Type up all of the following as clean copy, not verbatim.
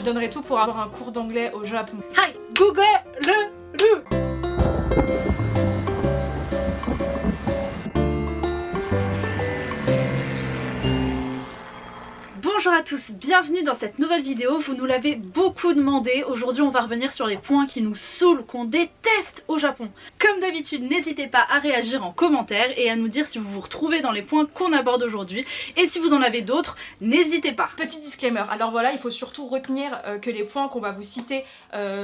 donnerai tout pour avoir un cours d'anglais au Japon. Hi, Google le. Bonjour à tous, bienvenue dans cette nouvelle vidéo, vous nous l'avez beaucoup demandé. Aujourd'hui on va revenir sur les points qui nous saoulent, qu'on déteste au Japon. Comme d'habitude, n'hésitez pas à réagir en commentaire et à nous dire si vous vous retrouvez dans les points qu'on aborde aujourd'hui. Et si vous en avez d'autres, n'hésitez pas. Petit disclaimer, alors voilà, il faut surtout retenir que les points qu'on va vous citer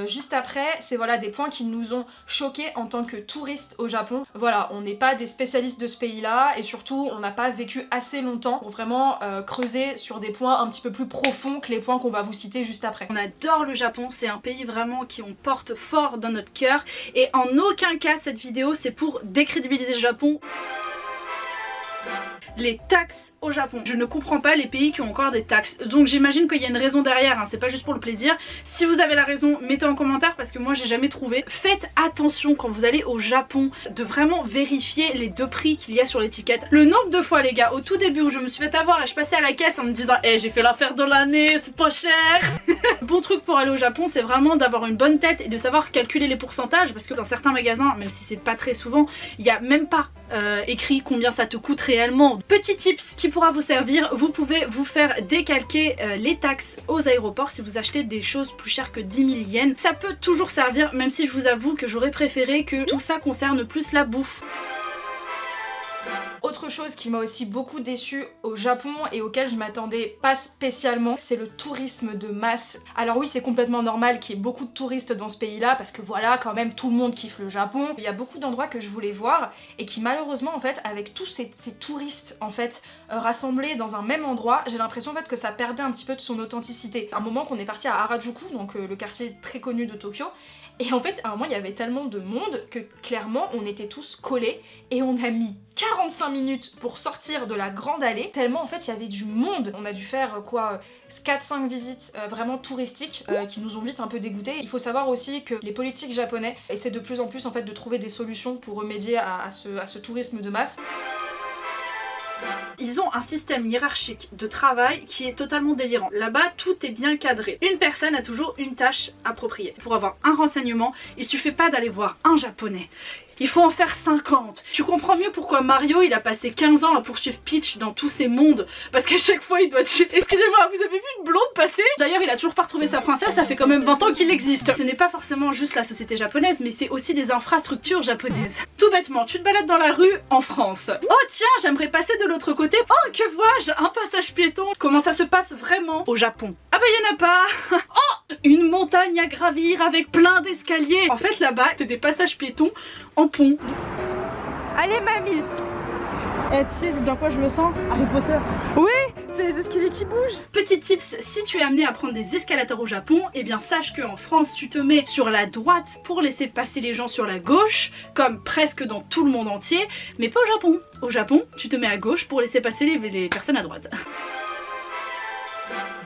juste après, c'est voilà des points qui nous ont choqués en tant que touristes au Japon. Voilà, on n'est pas des spécialistes de ce pays-là et surtout on n'a pas vécu assez longtemps pour vraiment creuser sur des points un petit peu plus profonds que les points qu'on va vous citer juste après. On adore le Japon, c'est un pays vraiment qui on porte fort dans notre cœur et en aucun cas cette vidéo c'est pour décrédibiliser le Japon. Les taxes au Japon. Je ne comprends pas les pays qui ont encore des taxes. Donc j'imagine qu'il y a une raison derrière, hein. C'est pas juste pour le plaisir. Si vous avez la raison, mettez en commentaire parce que moi j'ai jamais trouvé. Faites attention quand vous allez au Japon de vraiment vérifier les deux prix qu'il y a sur l'étiquette. Le nombre de fois les gars, au tout début où je me suis fait avoir et je passais à la caisse en me disant j'ai fait l'affaire de l'année, c'est pas cher. Bon truc pour aller au Japon, c'est vraiment d'avoir une bonne tête et de savoir calculer les pourcentages parce que dans certains magasins, même si c'est pas très souvent, il n'y a même pas écrit combien ça te coûte réellement. Petit tips qui pourra vous servir, vous pouvez vous faire décalquer les taxes aux aéroports si vous achetez des choses plus chères que 10 000 yens. Ça peut toujours servir, même si je vous avoue que j'aurais préféré que tout ça concerne plus la bouffe. Autre chose qui m'a aussi beaucoup déçue au Japon et auquel je m'attendais pas spécialement, c'est le tourisme de masse. Alors oui, c'est complètement normal qu'il y ait beaucoup de touristes dans ce pays-là parce que voilà, quand même tout le monde kiffe le Japon. Il y a beaucoup d'endroits que je voulais voir et qui malheureusement en fait, avec tous ces touristes en fait rassemblés dans un même endroit, j'ai l'impression en fait que ça perdait un petit peu de son authenticité. À un moment qu'on est parti à Harajuku, donc le quartier très connu de Tokyo, et en fait à un moment il y avait tellement de monde que clairement on était tous collés et on a mis 45 minutes pour sortir de la grande allée, tellement en fait il y avait du monde. On a dû faire quoi 4-5 visites vraiment touristiques qui nous ont vite un peu dégoûtés. Il faut savoir aussi que les politiques japonais essaient de plus en plus en fait de trouver des solutions pour remédier à ce tourisme de masse. Ils ont un système hiérarchique de travail qui est totalement délirant. Là-bas, tout est bien cadré. Une personne a toujours une tâche appropriée. Pour avoir un renseignement, il suffit pas d'aller voir un japonais. Il faut en faire 50. Tu comprends mieux pourquoi Mario il a passé 15 ans à poursuivre Peach dans tous ces mondes. Parce qu'à chaque fois il doit dire excusez-moi, vous avez vu une blonde passer? D'ailleurs il a toujours pas retrouvé sa princesse, ça fait quand même 20 ans qu'il existe. Ce n'est pas forcément juste la société japonaise, mais c'est aussi les infrastructures japonaises. Tout bêtement, tu te balades dans la rue en France. Oh tiens, j'aimerais passer de l'autre côté. Oh que vois-je? Un passage piéton. Comment ça se passe vraiment au Japon? Ah bah y'en a pas. Oh, une montagne à gravir avec plein d'escaliers. En fait là-bas c'est des passages piétons en pont. Allez mamie! Tu sais dans quoi je me sens? Harry Potter. Oui, c'est les escaliers qui bougent. Petit tips, si tu es amené à prendre des escalators au Japon, eh bien sache qu'en France tu te mets sur la droite pour laisser passer les gens sur la gauche, comme presque dans tout le monde entier, mais pas au Japon. Au Japon, tu te mets à gauche pour laisser passer les personnes à droite.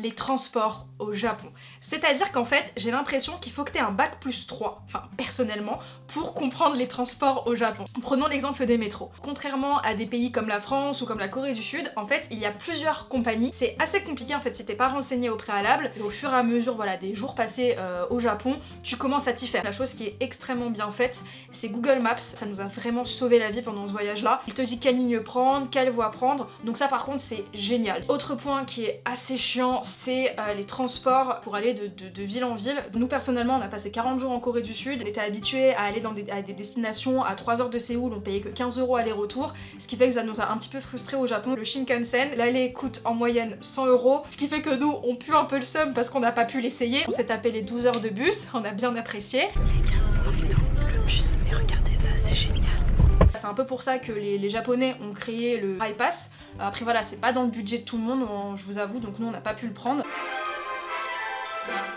Les transports au Japon. C'est-à-dire qu'en fait, j'ai l'impression qu'il faut que tu aies un bac plus 3, enfin personnellement, pour comprendre les transports au Japon. Prenons l'exemple des métros. Contrairement à des pays comme la France ou comme la Corée du Sud, en fait, il y a plusieurs compagnies. C'est assez compliqué en fait si t'es pas renseigné au préalable. Et au fur et à mesure voilà, des jours passés au Japon, tu commences à t'y faire. La chose qui est extrêmement bien faite, c'est Google Maps. Ça nous a vraiment sauvé la vie pendant ce voyage-là. Il te dit quelle ligne prendre, quelle voie prendre. Donc ça par contre, c'est génial. Autre point qui est assez chiant, c'est les transports pour aller de ville en ville. Nous personnellement on a passé 40 jours en Corée du Sud, on était habitués à aller à des destinations à 3 heures de Séoul, on payait que 15 € aller-retour, ce qui fait que ça nous a un petit peu frustrés au Japon. Le Shinkansen, l'aller coûte en moyenne 100 €, ce qui fait que nous on pue un peu le seum parce qu'on n'a pas pu l'essayer. On s'est tapé les 12 heures de bus, on a bien apprécié. Les gars, on est dans le bus, mais regardez ça, c'est génial. C'est un peu pour ça que les Japonais ont créé le High Pass. Après voilà, c'est pas dans le budget de tout le monde, je vous avoue, donc nous on n'a pas pu le prendre.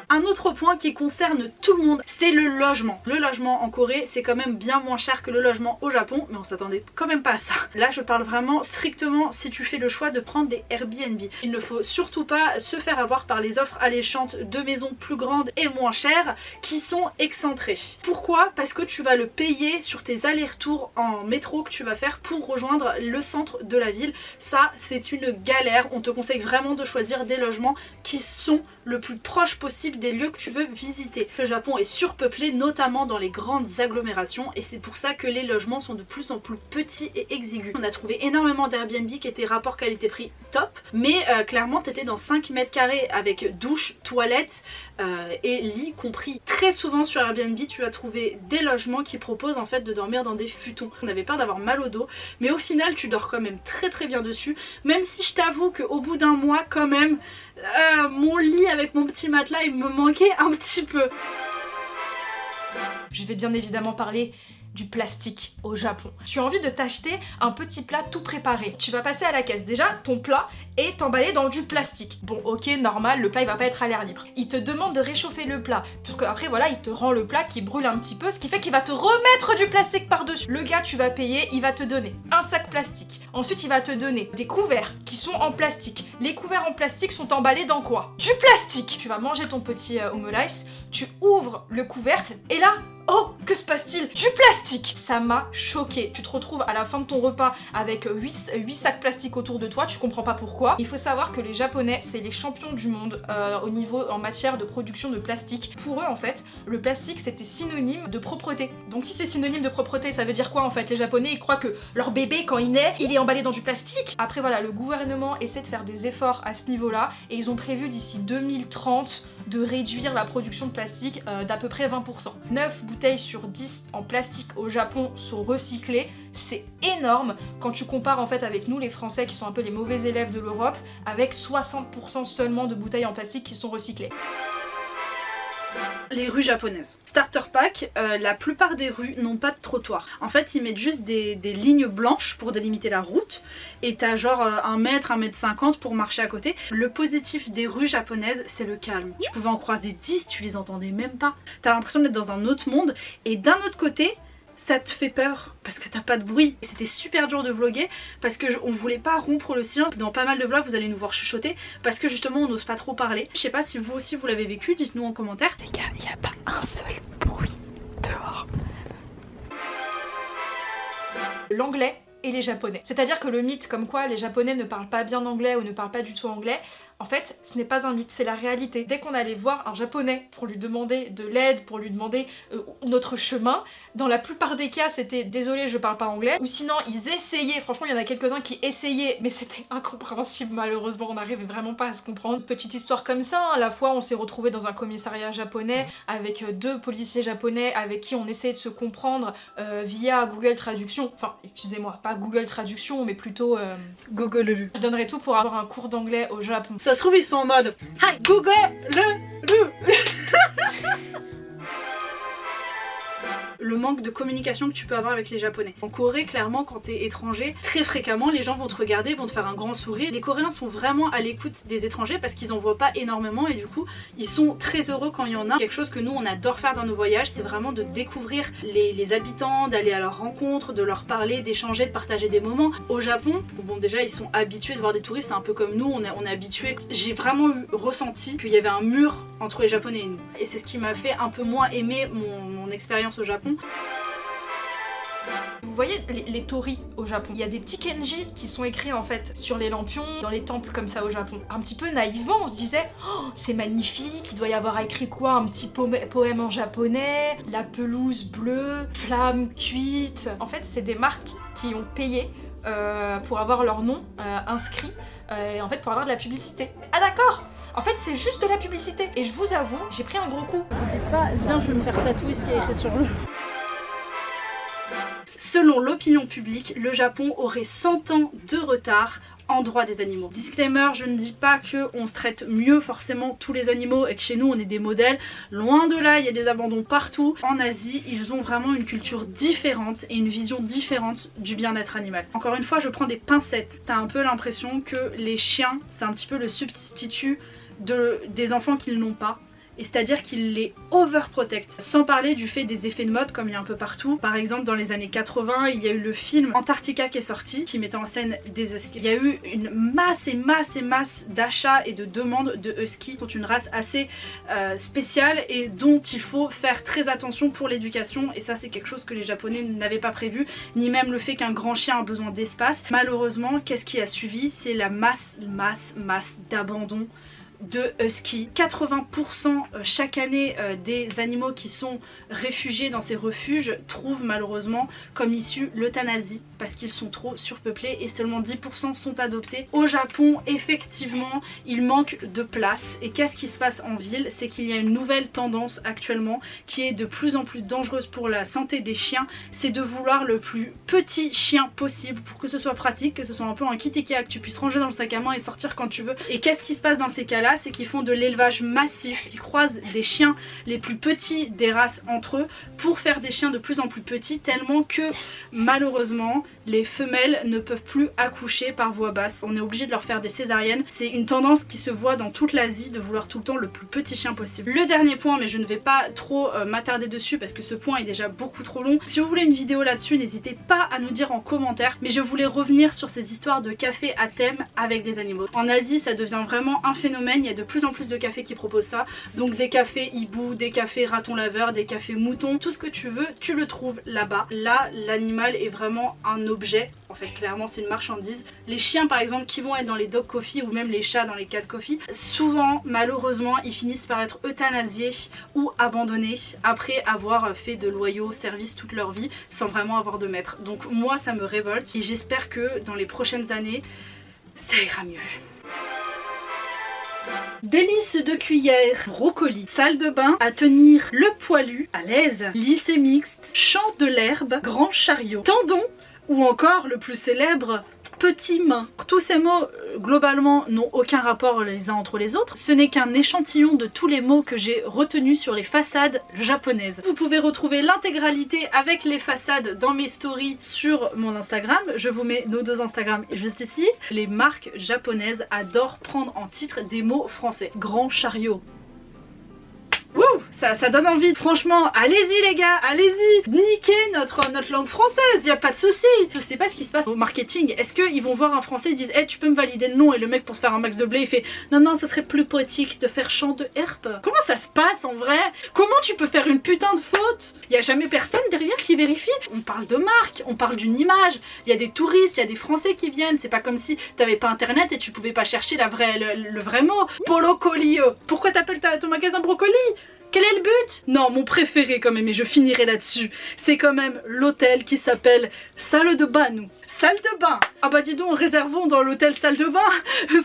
Un autre point qui concerne tout le monde, c'est le logement. Le logement en Corée, c'est quand même bien moins cher que le logement au Japon, mais on s'attendait quand même pas à ça. Là, je parle vraiment strictement si tu fais le choix de prendre des Airbnb. Il ne faut surtout pas se faire avoir par les offres alléchantes de maisons plus grandes et moins chères qui sont excentrées. Pourquoi? Parce que tu vas le payer sur tes allers-retours en métro que tu vas faire pour rejoindre le centre de la ville. Ça, c'est une galère. On te conseille vraiment de choisir des logements qui sont le plus proche possible des lieux que tu veux visiter. Le Japon est surpeuplé, notamment dans les grandes agglomérations, et c'est pour ça que les logements sont de plus en plus petits et exigus. On a trouvé énormément d'Airbnb qui étaient rapport qualité-prix top, mais clairement t'étais dans 5 mètres carrés avec douche, toilette et lit compris. Très souvent sur Airbnb tu vas trouver des logements qui proposent en fait de dormir dans des futons. On avait peur d'avoir mal au dos, mais au final tu dors quand même très bien dessus, même si je t'avoue qu'au bout d'un mois quand même mon lit avec mon petit matelas il me manquait un petit peu. Je vais bien évidemment parler du plastique au Japon. Tu as envie de t'acheter un petit plat tout préparé. Tu vas passer à la caisse. Déjà, ton plat est emballé dans du plastique. Bon, ok, normal, le plat il va pas être à l'air libre. Il te demande de réchauffer le plat. Parce qu'après, voilà, il te rend le plat qui brûle un petit peu, ce qui fait qu'il va te remettre du plastique par-dessus. Le gars, tu vas payer, il va te donner un sac plastique. Ensuite, il va te donner des couverts qui sont en plastique. Les couverts en plastique sont emballés dans quoi? Du plastique. Tu vas manger ton petit omelette, tu ouvres le couvercle, et là, oh, que se passe-t-il? Du plastique! Ça m'a choquée. Tu te retrouves à la fin de ton repas avec 8 sacs plastiques autour de toi, tu comprends pas pourquoi. Il faut savoir que les Japonais, c'est les champions du monde au niveau en matière de production de plastique. Pour eux, en fait, le plastique, c'était synonyme de propreté. Donc si c'est synonyme de propreté, ça veut dire quoi en fait? Les Japonais, ils croient que leur bébé, quand il naît, il est emballé dans du plastique. Après voilà, le gouvernement essaie de faire des efforts à ce niveau-là et ils ont prévu d'ici 2030 de réduire la production de plastique d'à peu près 20%. 9 bouteilles sur 10 en plastique au Japon sont recyclées, c'est énorme quand tu compares en fait avec nous les Français qui sont un peu les mauvais élèves de l'Europe, avec 60% seulement de bouteilles en plastique qui sont recyclées. Les rues japonaises. Starter pack, la plupart des rues n'ont pas de trottoir. En fait, ils mettent juste des lignes blanches pour délimiter la route et t'as genre 1 mètre, 1 mètre 50 pour marcher à côté. Le positif des rues japonaises, c'est le calme. Tu pouvais en croiser 10, tu les entendais même pas. T'as l'impression d'être dans un autre monde et d'un autre côté, ça te fait peur parce que t'as pas de bruit. C'était super dur de vlogger parce que on voulait pas rompre le silence. Dans pas mal de vlogs vous allez nous voir chuchoter parce que justement on n'ose pas trop parler. Je sais pas si vous aussi vous l'avez vécu, dites-nous en commentaire. Les gars, il n'y a pas un seul bruit dehors. L'anglais et les japonais. C'est-à-dire que le mythe comme quoi les japonais ne parlent pas bien anglais ou ne parlent pas du tout anglais, en fait, ce n'est pas un mythe, c'est la réalité. Dès qu'on allait voir un japonais pour lui demander de l'aide, pour lui demander notre chemin, dans la plupart des cas, c'était désolé, je parle pas anglais. Ou sinon, ils essayaient, franchement, il y en a quelques-uns qui essayaient, mais c'était incompréhensible, malheureusement, on n'arrivait vraiment pas à se comprendre. Petite histoire comme ça, hein, la fois on s'est retrouvé dans un commissariat japonais avec 2 policiers japonais avec qui on essayait de se comprendre via Google Traduction. Enfin, excusez-moi, pas Google Traduction, mais plutôt Google. Je donnerais tout pour avoir un cours d'anglais au Japon. Ça se trouve ils sont en mode Hi Google le manque de communication que tu peux avoir avec les Japonais. En Corée, clairement, quand t'es étranger, très fréquemment, les gens vont te regarder, vont te faire un grand sourire. Les Coréens sont vraiment à l'écoute des étrangers parce qu'ils en voient pas énormément et du coup, ils sont très heureux quand il y en a. Quelque chose que nous, on adore faire dans nos voyages, c'est vraiment de découvrir les habitants, d'aller à leur rencontre, de leur parler, d'échanger, de partager des moments. Au Japon, bon déjà, ils sont habitués de voir des touristes, c'est un peu comme nous, on est habitués. J'ai vraiment ressenti qu'il y avait un mur entre les Japonais et nous. Et c'est ce qui m'a fait un peu moins aimer mon expérience au Japon. Vous voyez les torii au Japon, il y a des petits kanji qui sont écrits en fait sur les lampions, dans les temples comme ça au Japon. Un petit peu naïvement on se disait oh, c'est magnifique, il doit y avoir écrit quoi, un petit poème en japonais, la pelouse bleue, flamme cuite. En fait c'est des marques qui ont payé pour avoir leur nom inscrit, en fait pour avoir de la publicité. Ah d'accord. En fait, c'est juste de la publicité. Et je vous avoue, j'ai pris un gros coup. Vous dites pas, viens, je vais me faire tatouer ce qui est écrit sur le... Selon l'opinion publique, le Japon aurait 100 ans de retard en droit des animaux. Disclaimer, je ne dis pas qu'on se traite mieux forcément tous les animaux et que chez nous on est des modèles. Loin de là, il y a des abandons partout. En Asie, ils ont vraiment une culture différente et une vision différente du bien-être animal. Encore une fois, je prends des pincettes. T'as un peu l'impression que les chiens, c'est un petit peu le substitut des enfants qu'ils n'ont pas. Et c'est-à-dire qu'ils les overprotectent. Sans parler du fait des effets de mode comme il y a un peu partout. Par exemple dans les années 80 il y a eu le film Antarctica qui est sorti, qui mettait en scène des huskies. Il y a eu une masse et masse d'achats et de demandes de huskies. Ils sont une race assez spéciale et dont il faut faire très attention pour l'éducation. Et ça c'est quelque chose que les Japonais n'avaient pas prévu. Ni même le fait qu'un grand chien a besoin d'espace. Malheureusement, qu'est-ce qui a suivi? C'est la masse d'abandon de husky. 80% chaque année des animaux qui sont réfugiés dans ces refuges trouvent malheureusement comme issue l'euthanasie parce qu'ils sont trop surpeuplés et seulement 10% sont adoptés. Au Japon, effectivement, il manque de place. Et qu'est-ce qui se passe en ville? C'est qu'il y a une nouvelle tendance actuellement qui est de plus en plus dangereuse pour la santé des chiens, c'est de vouloir le plus petit chien possible pour que ce soit pratique, que ce soit un peu un kit Ikea que tu puisses ranger dans le sac à main et sortir quand tu veux. Et qu'est-ce qui se passe dans ces cas-là? C'est qu'ils font de l'élevage massif, ils croisent des chiens les plus petits des races entre eux pour faire des chiens de plus en plus petits, tellement que malheureusement les femelles ne peuvent plus accoucher par voie basse. On est obligé de leur faire des césariennes. C'est une tendance qui se voit dans toute l'Asie de vouloir tout le temps le plus petit chien possible. Le dernier point, mais je ne vais pas trop m'attarder dessus parce que ce point est déjà beaucoup trop long. Si vous voulez une vidéo là-dessus, n'hésitez pas à nous dire en commentaire, mais je voulais revenir sur ces histoires de café à thème avec des animaux. En Asie, ça devient vraiment un phénomène, il y a de plus en plus de cafés qui proposent ça, donc des cafés hibou, des cafés raton laveur, des cafés mouton, tout ce que tu veux, tu le trouves là-bas. Là, l'animal est vraiment un objet. En fait, clairement, c'est une marchandise. Les chiens, par exemple, qui vont être dans les dog coffee ou même les chats dans les cat coffee, souvent, malheureusement, ils finissent par être euthanasiés ou abandonnés après avoir fait de loyaux services toute leur vie sans vraiment avoir de maître. Donc moi, ça me révolte et j'espère que dans les prochaines années, ça ira mieux. Délices de cuillère, brocoli, salle de bain, à tenir le poilu, à l'aise, lycée mixte, champ de l'herbe, grand chariot, tendon ou encore le plus célèbre, petit main. Tous ces mots globalement n'ont aucun rapport les uns entre les autres. Ce n'est qu'un échantillon de tous les mots que j'ai retenus sur les façades japonaises. Vous pouvez retrouver l'intégralité avec les façades dans mes stories sur mon Instagram. Je vous mets nos deux Instagram juste ici. Les marques japonaises adorent prendre en titre des mots français. Grand chariot. Wouh, ça donne envie, franchement, allez-y les gars, allez-y, niquez notre langue française, y a pas de souci. Je sais pas ce qui se passe au marketing, est-ce qu'ils vont voir un français et disent hey, tu peux me valider le nom, et le mec pour se faire un max de blé il fait non ce serait plus poétique de faire champ de herbe. Comment ça se passe en vrai? Comment tu peux faire une putain de faute? Y a jamais personne derrière qui vérifie. On parle de marque, on parle d'une image, il y a des touristes, il y a des français qui viennent, c'est pas comme si t'avais pas internet et tu pouvais pas chercher le vrai mot. Brocoli, pourquoi t'appelles ton magasin brocoli? Quel est le but? Non, mon préféré quand même, et je finirai là-dessus, c'est quand même l'hôtel qui s'appelle Salle de Bain. Salle de bain! Ah bah dis donc, réservons dans l'hôtel salle de bain.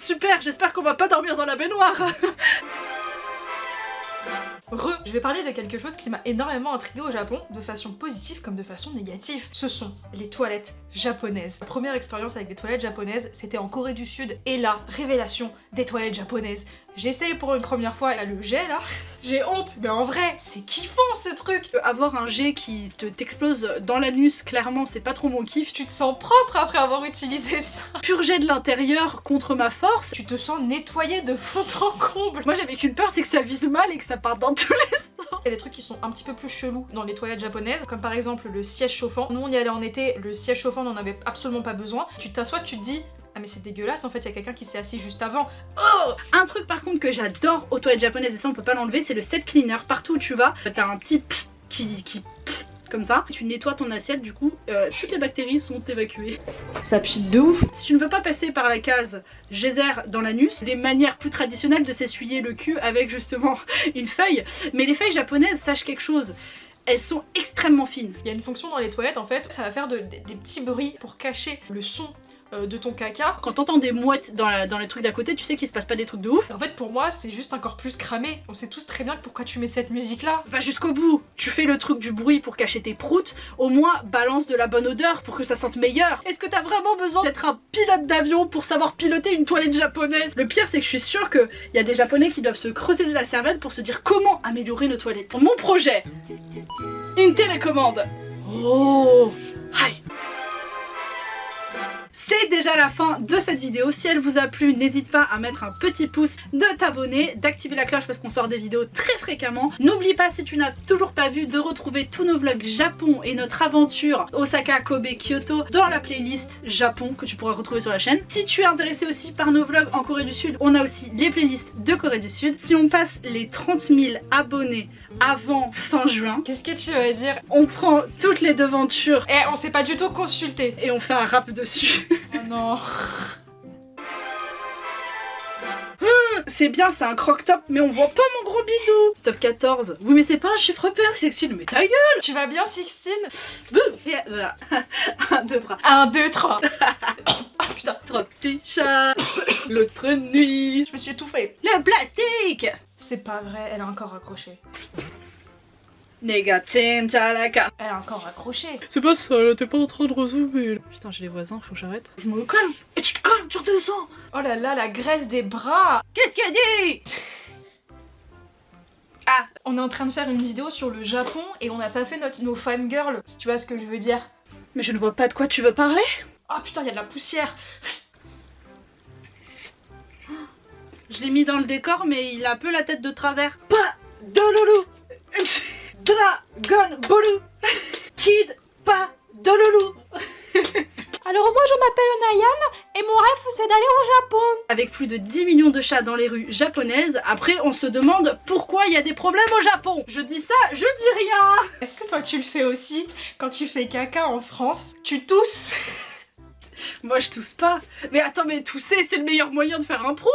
Super, j'espère qu'on va pas dormir dans la baignoire. Je vais parler de quelque chose qui m'a énormément intriguée au Japon, de façon positive comme de façon négative. Ce sont les toilettes japonaises. Ma première expérience avec des toilettes japonaises, c'était en Corée du Sud, et là, révélation des toilettes japonaises. J'ai essayé pour une première fois, là, le jet là, j'ai honte, mais en vrai, c'est kiffant ce truc. Avoir un jet qui t'explose dans l'anus, clairement, c'est pas trop mon kiff. Tu te sens propre après avoir utilisé ça. Purger de l'intérieur contre ma force. Tu te sens nettoyé de fond en comble. Moi j'avais qu'une peur, c'est que ça vise mal et que ça parte dans tous les sens. Il y a des trucs qui sont un petit peu plus chelous dans les toilettes japonaises, comme par exemple le siège chauffant. Nous on y allait en été, le siège chauffant n'en avait absolument pas besoin. Tu t'assois, tu te dis ah mais c'est dégueulasse, en fait il y a quelqu'un qui s'est assis juste avant. Oh! Un truc par contre que j'adore aux toilettes japonaises, et ça on peut pas l'enlever, c'est le set cleaner. Partout où tu vas, t'as un petit psst qui psst comme ça. Tu nettoies ton assiette, du coup toutes les bactéries sont évacuées. Ça pchit de ouf. Si tu ne veux pas passer par la case geyser dans l'anus, les manières plus traditionnelles de s'essuyer le cul avec justement une feuille. Mais les feuilles japonaises, sache quelque chose, elles sont extrêmement fines. Il y a une fonction dans les toilettes en fait, ça va faire des petits bruits pour cacher le son de ton caca. Quand t'entends des mouettes dans les trucs d'à côté, tu sais qu'il se passe pas des trucs de ouf. En fait pour moi c'est juste encore plus cramé. On sait tous très bien pourquoi tu mets cette musique là. Va jusqu'au bout. Tu fais le truc du bruit pour cacher tes proutes, au moins balance de la bonne odeur pour que ça sente meilleur. Est-ce que t'as vraiment besoin d'être un pilote d'avion pour savoir piloter une toilette japonaise? Le pire c'est que je suis sûre qu'il y a des japonais qui doivent se creuser la cervelle pour se dire comment améliorer nos toilettes. Mon projet, une télécommande. Oh, hi. C'est déjà la fin de cette vidéo. Si elle vous a plu, n'hésite pas à mettre un petit pouce, de t'abonner, d'activer la cloche parce qu'on sort des vidéos très fréquemment. N'oublie pas, si tu n'as toujours pas vu, de retrouver tous nos vlogs Japon et notre aventure Osaka, Kobe, Kyoto dans la playlist Japon que tu pourras retrouver sur la chaîne. Si tu es intéressé aussi par nos vlogs en Corée du Sud, on a aussi les playlists de Corée du Sud. Si on passe les 30 000 abonnés avant fin juin, qu'est-ce que tu vas dire? On prend toutes les devantures et on s'est pas du tout consulté et on fait un rap dessus. Oh non. C'est bien, c'est un croc-top, mais on voit pas mon gros bidou. Stop 14. Oui, mais c'est pas un chiffre pair, Sextine, mais ta gueule. Tu vas bien, Sixtine? Et voilà. 1, 2, 3. 1, 2, 3. Ah putain. 3 petits chats. L'autre nuit. Je me suis étouffée. Le plastique. C'est pas vrai, elle a encore accroché. Négatin, tchalaka. Elle a encore accroché. C'est pas ça, là, t'es pas en train de rezoomer. Putain, j'ai les voisins, faut que j'arrête. Je me calme. Et tu te calmes, tu redescends. Oh là là, la graisse des bras. Qu'est-ce qu'elle dit? Ah. On est en train de faire une vidéo sur le Japon et on n'a pas fait nos fangirls, si tu vois ce que je veux dire. Mais je ne vois pas de quoi tu veux parler. Oh putain, il y a de la poussière. Je l'ai mis dans le décor, mais il a un peu la tête de travers. Pas de loulou. Dragon Ballou. Kid, pas de loulou. Alors moi je m'appelle Nayan et mon rêve c'est d'aller au Japon. Avec plus de 10 millions de chats dans les rues japonaises, après on se demande pourquoi il y a des problèmes au Japon. Je dis ça, je dis rien. Est-ce que toi tu le fais aussi quand tu fais caca en France? Tu tousses? Moi je tousse pas. Mais attends, mais tousser c'est le meilleur moyen de faire un prout.